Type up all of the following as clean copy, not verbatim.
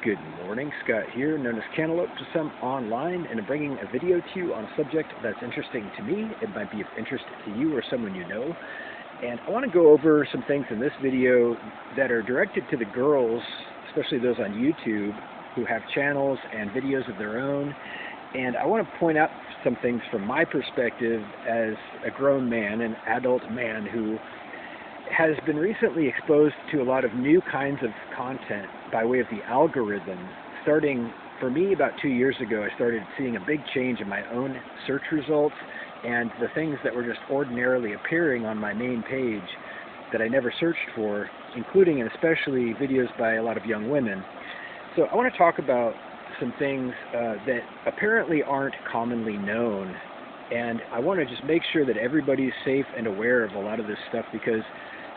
Good morning, Scott here, known as Cantaloupe to some online, and I'm bringing a video to you on a subject that's interesting to me. It might be of interest to you or someone you know. And I want to go over some things in this video that are directed to the girls, especially those on YouTube, who have channels and videos of their own. And I want to point out some things from my perspective as a grown man, an adult man who has been recently exposed to a lot of new kinds of content by way of the algorithm. Starting, for me, about 2 years ago, I started seeing a big change in my own search results and the things that were just ordinarily appearing on my main page that I never searched for, including and especially videos by a lot of young women. So I want to talk about some things that apparently aren't commonly known, and I want to just make sure that everybody's safe and aware of a lot of this stuff, because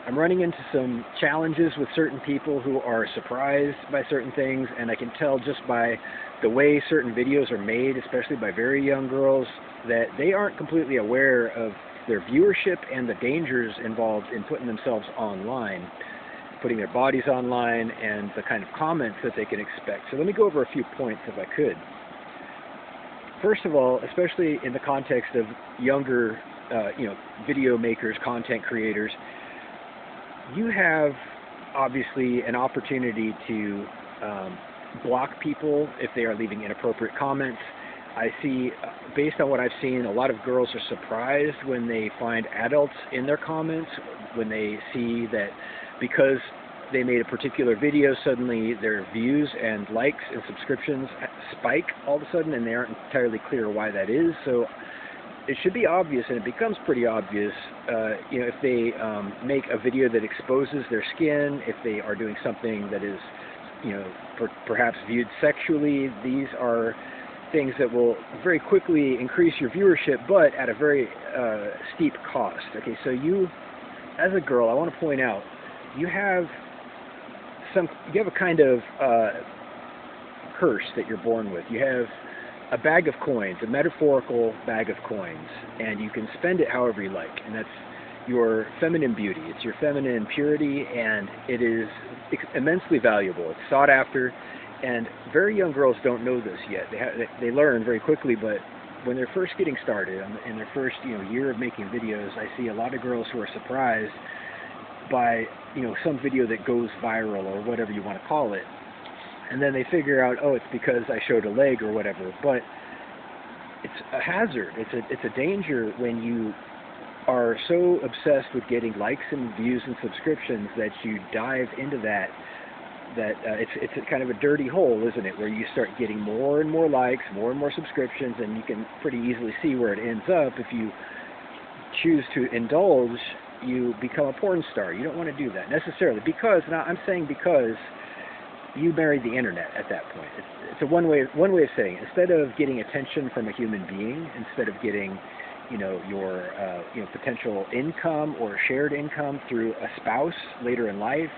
I'm running into some challenges with certain people who are surprised by certain things, and I can tell just by the way certain videos are made, especially by very young girls, that they aren't completely aware of their viewership and the dangers involved in putting themselves online, putting their bodies online, and the kind of comments that they can expect. So let me go over a few points if I could. First of all, especially in the context of younger video makers, content creators, you have obviously an opportunity to block people if they are leaving inappropriate comments. I see, based on what I've seen, a lot of girls are surprised when they find adults in their comments, when they see that because they made a particular video, suddenly their views and likes and subscriptions spike all of a sudden, and they aren't entirely clear why that is. So it should be obvious, and it becomes pretty obvious, if they make a video that exposes their skin, if they are doing something that is, perhaps viewed sexually. These are things that will very quickly increase your viewership, but at a very steep cost. Okay, so you, as a girl, I want to point out, you have a kind of curse that you're born with. You have a bag of coins, a metaphorical bag of coins, and you can spend it however you like, and that's your feminine beauty. It's your feminine purity, and it is immensely valuable. It's sought after, and very young girls don't know this yet. They learn very quickly, but when they're first getting started, in their first year of making videos, I see a lot of girls who are surprised by some video that goes viral or whatever you want to call it, and then they figure out, oh, it's because I showed a leg or whatever. But it's a hazard. It's a danger when you are so obsessed with getting likes and views and subscriptions that you dive into that it's a kind of a dirty hole, isn't it, where you start getting more and more likes, more and more subscriptions, and you can pretty easily see where it ends up. If you choose to indulge, you become a porn star. You don't want to do that necessarily, because, now I'm saying because you married the internet at that point. It's a one way of saying it. Instead of getting attention from a human being, instead of getting your potential income or shared income through a spouse later in life,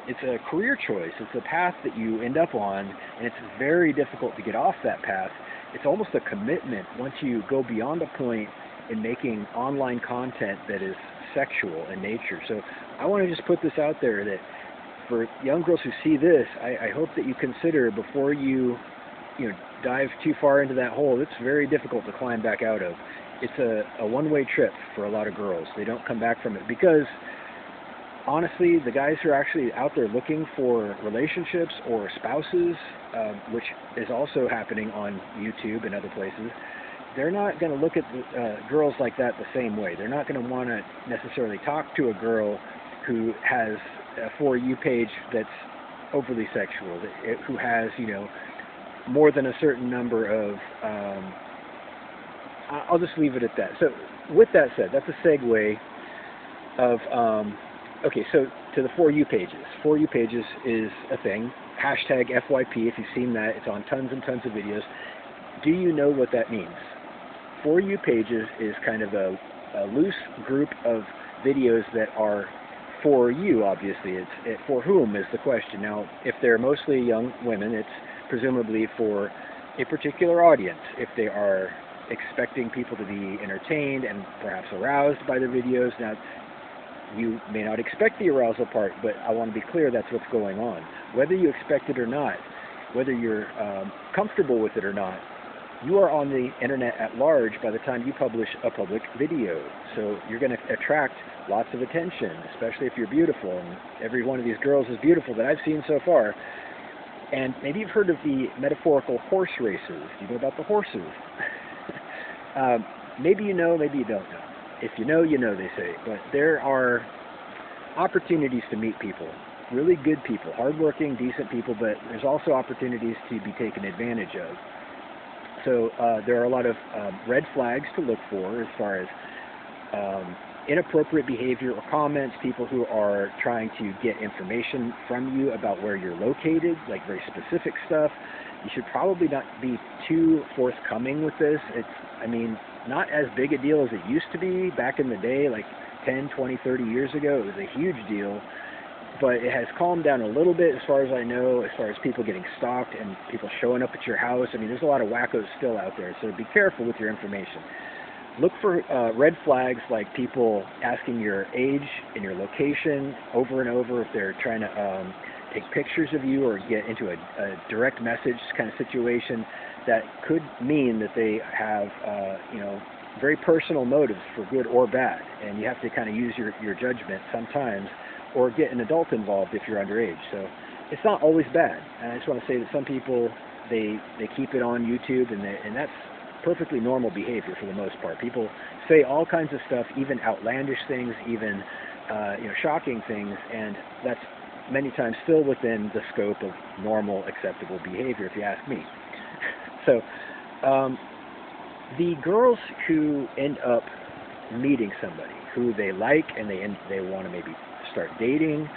it's a career choice. It's a path that you end up on, and it's very difficult to get off that path. It's almost a commitment once you go beyond a point in making online content that is sexual in nature. So I want to just put this out there that for young girls who see this, I hope that you consider, before you dive too far into that hole, it's very difficult to climb back out of. It's a one-way trip for a lot of girls. They don't come back from it, because honestly, the guys who are actually out there looking for relationships or spouses, which is also happening on YouTube and other places, they're not going to look at girls like that the same way. They're not going to want to necessarily talk to a girl who has a For You page that's overly sexual, who has, more than a certain number of, I'll just leave it at that. So with that said, that's a segue of, okay, so to the For You pages. For You pages is a thing. Hashtag FYP, if you've seen that, it's on tons and tons of videos. Do you know what that means? For You pages is kind of a loose group of videos that are for you, obviously. For whom is the question. Now, if they're mostly young women, it's presumably for a particular audience. If they are expecting people to be entertained and perhaps aroused by their videos, now you may not expect the arousal part, but I want to be clear that's what's going on. Whether you expect it or not, whether you're comfortable with it or not, you are on the internet at large by the time you publish a public video. So you're going to attract lots of attention, especially if you're beautiful. And every one of these girls is beautiful that I've seen so far. And maybe you've heard of the metaphorical horse races. Do you know about the horses? Maybe you know, maybe you don't know. If you know, you know, they say. But there are opportunities to meet people, really good people, hardworking, decent people, but there's also opportunities to be taken advantage of. So there are a lot of red flags to look for as far as inappropriate behavior or comments, people who are trying to get information from you about where you're located, like very specific stuff. You should probably not be too forthcoming with this. It's, I mean, not as big a deal as it used to be back in the day, like 10, 20, 30 years ago. It was a huge deal. But it has calmed down a little bit as far as I know, as far as people getting stalked and people showing up at your house. I mean, there's a lot of wackos still out there, so be careful with your information. Look for red flags like people asking your age and your location over and over if they're trying to take pictures of you or get into a direct message kind of situation that could mean that they have, you know, very personal motives for good or bad, and you have to kind of use your judgment sometimes, or get an adult involved if you're underage. So it's not always bad. And I just want to say that some people, they keep it on YouTube, and that's perfectly normal behavior for the most part. People say all kinds of stuff, even outlandish things, even you know, shocking things, and that's many times still within the scope of normal, acceptable behavior, if you ask me. So the girls who end up meeting somebody who they like and they want to maybe start dating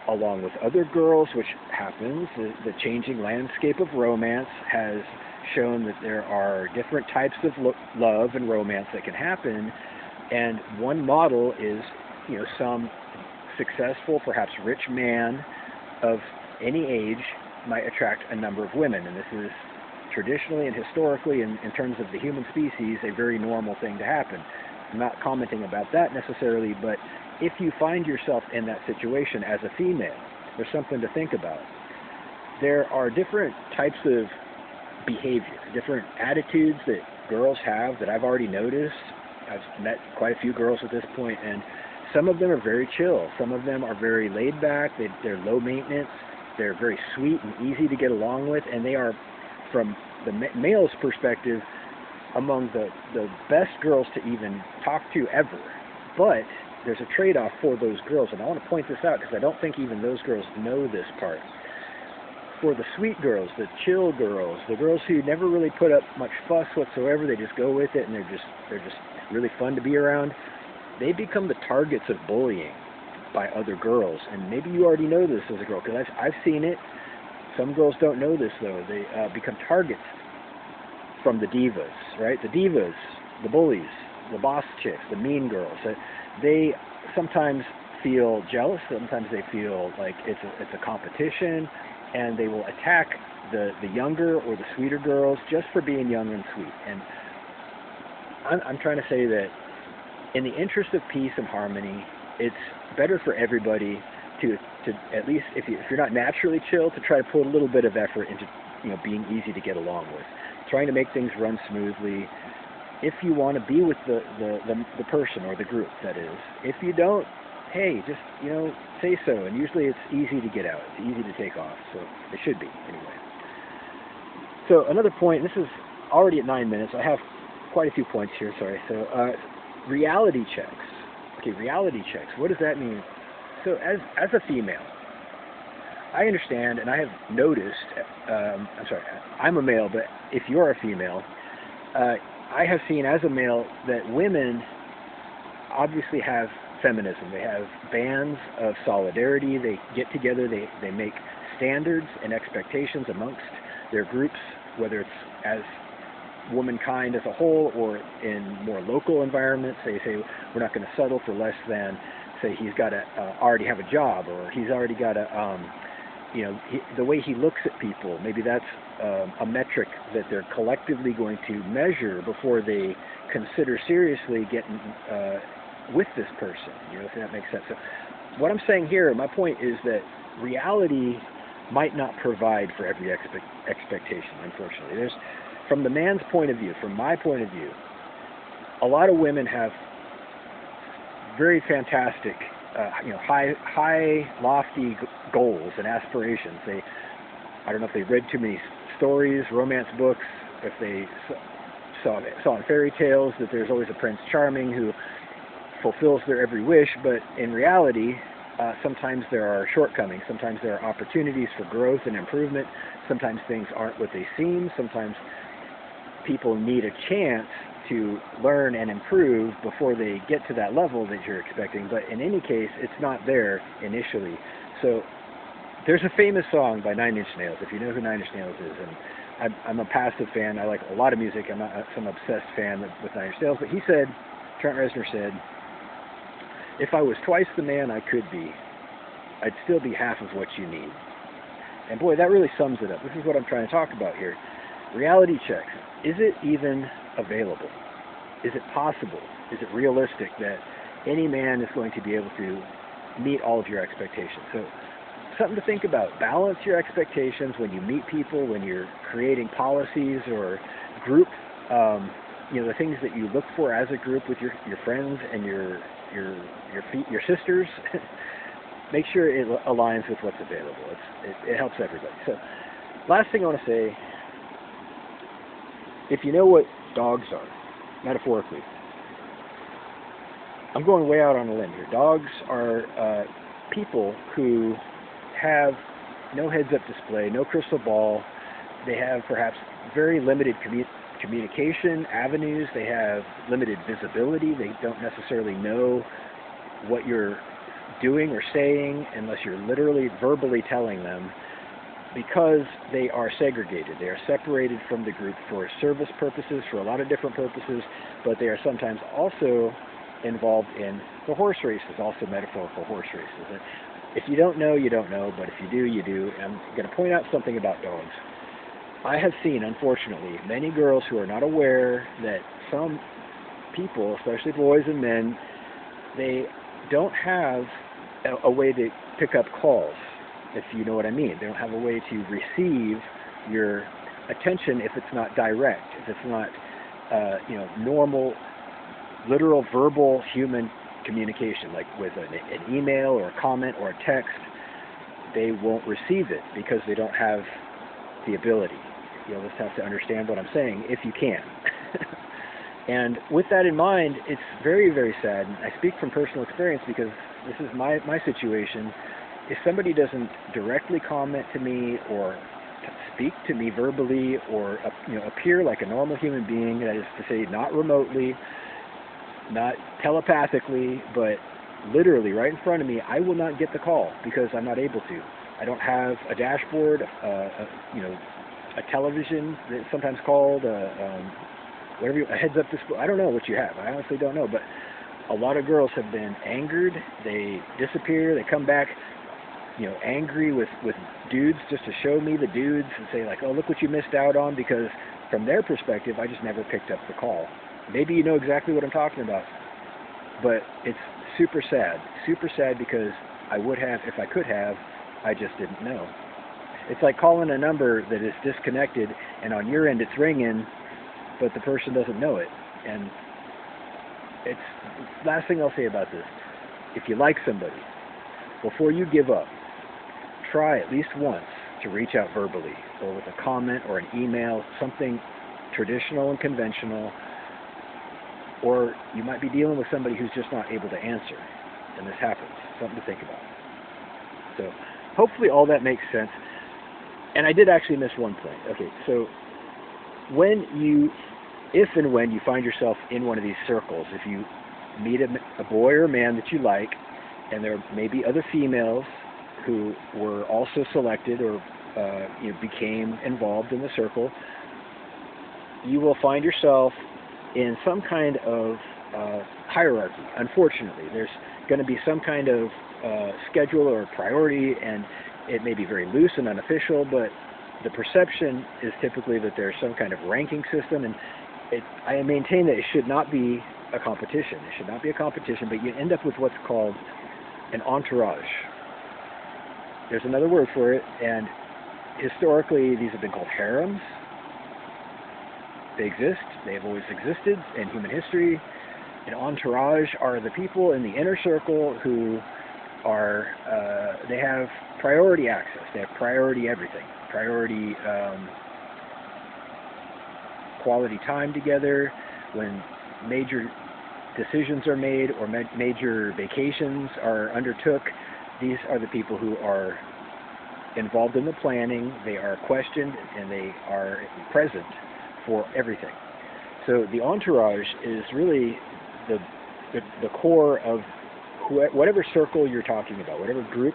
along with other girls, which happens. The changing landscape of romance has shown that there are different types of love and romance that can happen, and one model is, you know, some successful, perhaps rich man of any age might attract a number of women, and this is traditionally and historically, in terms of the human species, a very normal thing to happen. I'm not commenting about that necessarily, but if you find yourself in that situation as a female, there's something to think about. There are different types of behavior, different attitudes that girls have that I've already noticed. I've met quite a few girls at this point, and some of them are very chill. Some of them are very laid back. They're low maintenance. They're very sweet and easy to get along with, and they are, from the male's perspective, among the best girls to even talk to ever. But there's a trade-off for those girls, and I want to point this out because I don't think even those girls know this part. For the sweet girls, the chill girls, the girls who never really put up much fuss whatsoever, they just go with it, and they're just really fun to be around, they become the targets of bullying by other girls. And maybe you already know this as a girl, because I've seen it. Some girls don't know this, though. They become targets from the divas, right? The divas, the bullies, the boss chicks, the mean girls. They sometimes feel jealous. Sometimes they feel like it's a competition, and they will attack the younger or the sweeter girls just for being young and sweet. And I'm trying to say that in the interest of peace and harmony, it's better for everybody to at least, if you're not naturally chill, to try to put a little bit of effort into, you know, being easy to get along with, trying to make things run smoothly. If you want to be with the person or the group, that is. If you don't, hey, just, you know, say so. And usually it's easy to get out. It's easy to take off. So it should be, anyway. So another point, this is already at 9 minutes. I have quite a few points here, sorry. So reality checks. Okay, reality checks. What does that mean? So as a female, I understand, and I have noticed, I'm a male, but if you're a female, I have seen as a male that women obviously have feminism. They have bands of solidarity. They get together. They make standards and expectations amongst their groups, whether it's as womankind as a whole or in more local environments. They say we're not going to settle for less than, say, he's got to already have a job, or he's already got to, you know, the way he looks at people. Maybe that's a metric that they're collectively going to measure before they consider seriously getting with this person. You know, if that makes sense. So what I'm saying here, my point is that reality might not provide for every expectation, unfortunately. From the man's point of view, from my point of view, a lot of women have very fantastic, high, lofty goals and aspirations. I don't know if they read too many stories, romance books, if they saw in fairy tales that there's always a Prince Charming who fulfills their every wish, but in reality, sometimes there are shortcomings, sometimes there are opportunities for growth and improvement, sometimes things aren't what they seem, sometimes people need a chance to learn and improve before they get to that level that you're expecting, but in any case, it's not there initially. So there's a famous song by 9 Inch Nails, if you know who 9 Inch Nails is, and I'm a passive fan. I like a lot of music. I'm not some obsessed fan with 9 Inch Nails, but he said, Trent Reznor said, "If I was twice the man I could be, I'd still be half of what you need." And boy, that really sums it up. This is what I'm trying to talk about here. Reality checks. Is it even available? Is it possible? Is it realistic that any man is going to be able to meet all of your expectations? So something to think about. Balance your expectations when you meet people, when you're creating policies or group, the things that you look for as a group with your friends and your sisters. Make sure it aligns with what's available. It helps everybody. So last thing I want to say, if you know what dogs are, metaphorically, I'm going way out on a limb here. Dogs are people who have no heads-up display, no crystal ball. They have perhaps very limited communication avenues. They have limited visibility. They don't necessarily know what you're doing or saying unless you're literally verbally telling them, because they are segregated. They are separated from the group for service purposes, for a lot of different purposes, but they are sometimes also involved in the horse races, also metaphorical horse races. And if you don't know, you don't know, but if you do, you do. And I'm going to point out something about dogs. I have seen, unfortunately, many girls who are not aware that some people, especially boys and men, they don't have a way to pick up calls, if you know what I mean. They don't have a way to receive your attention if it's not direct, if it's not normal, literal, verbal, human communication, like with an email or a comment or a text. They won't receive it because they don't have the ability. You'll just have to understand what I'm saying if you can. And with that in mind, it's very, very sad. And I speak from personal experience because this is my situation. If somebody doesn't directly comment to me or speak to me verbally or appear like a normal human being, that is to say, not remotely, not telepathically, but literally right in front of me, I will not get the call because I'm not able to. I don't have a dashboard, a television that's sometimes called, a heads-up display. I don't know what you have. I honestly don't know. But a lot of girls have been angered. They disappear. They come back, angry with dudes just to show me the dudes and say like, oh, look what you missed out on, because from their perspective, I just never picked up the call. Maybe you know exactly what I'm talking about. But it's super sad because I would have, if I could have, I just didn't know. It's like calling a number that is disconnected, and on your end it's ringing, but the person doesn't know it. And it's last thing I'll say about this. If you like somebody, before you give up, try at least once to reach out verbally or with a comment or an email, something traditional and conventional. Or you might be dealing with somebody who's just not able to answer, and this happens. Something to think about. So hopefully all that makes sense. And I did actually miss one point. Okay, so if and when you find yourself in one of these circles, if you meet a boy or a man that you like, and there may be other females who were also selected or became involved in the circle, you will find yourself in some kind of hierarchy. Unfortunately, there's going to be some kind of schedule or priority, and it may be very loose and unofficial, but the perception is typically that there's some kind of ranking system, and I maintain that it should not be a competition. It should not be a competition, but you end up with what's called an entourage. there's another word for it, and historically these have been called harems. They exist. They have always existed in human history. An entourage are the people in the inner circle who are, they have priority access. They have priority everything. Priority quality time together. When major decisions are made or major vacations are undertook, these are the people who are involved in the planning. They are questioned and they are present for everything. So the entourage is really the core of whatever circle you're talking about, whatever group,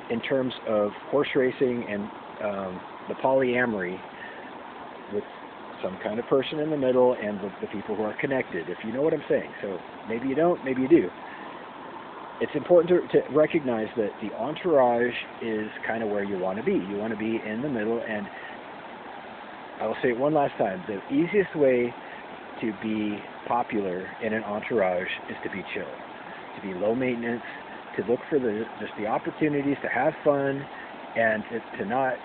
in terms of horse racing and the polyamory, with some kind of person in the middle and the people who are connected, if you know what I'm saying. So maybe you don't, maybe you do. It's important to recognize that the entourage is kind of where you want to be. You want to be in the middle, and I will say it one last time. The easiest way to be popular in an entourage is to be chill, to be low maintenance, to look for just the opportunities to have fun, and to not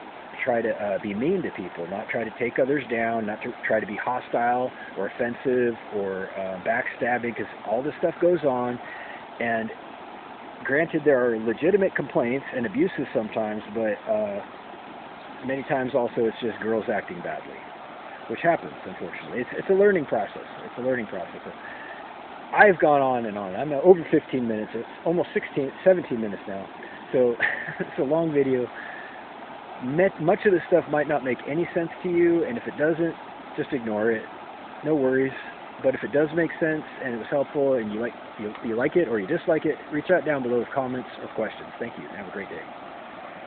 try to be mean to people, not try to take others down, not to try to be hostile or offensive or backstabbing, because all this stuff goes on. And granted, there are legitimate complaints and abuses sometimes, but many times also it's just girls acting badly, which happens, unfortunately. It's a learning process. It's a learning process. I've gone on and on. I'm over 15 minutes. It's almost 17 minutes now. So it's a long video. Much of this stuff might not make any sense to you, and if it doesn't, just ignore it. No worries. But if it does make sense and it was helpful and you like it or you dislike it, reach out down below with comments or questions. Thank you. Have a great day.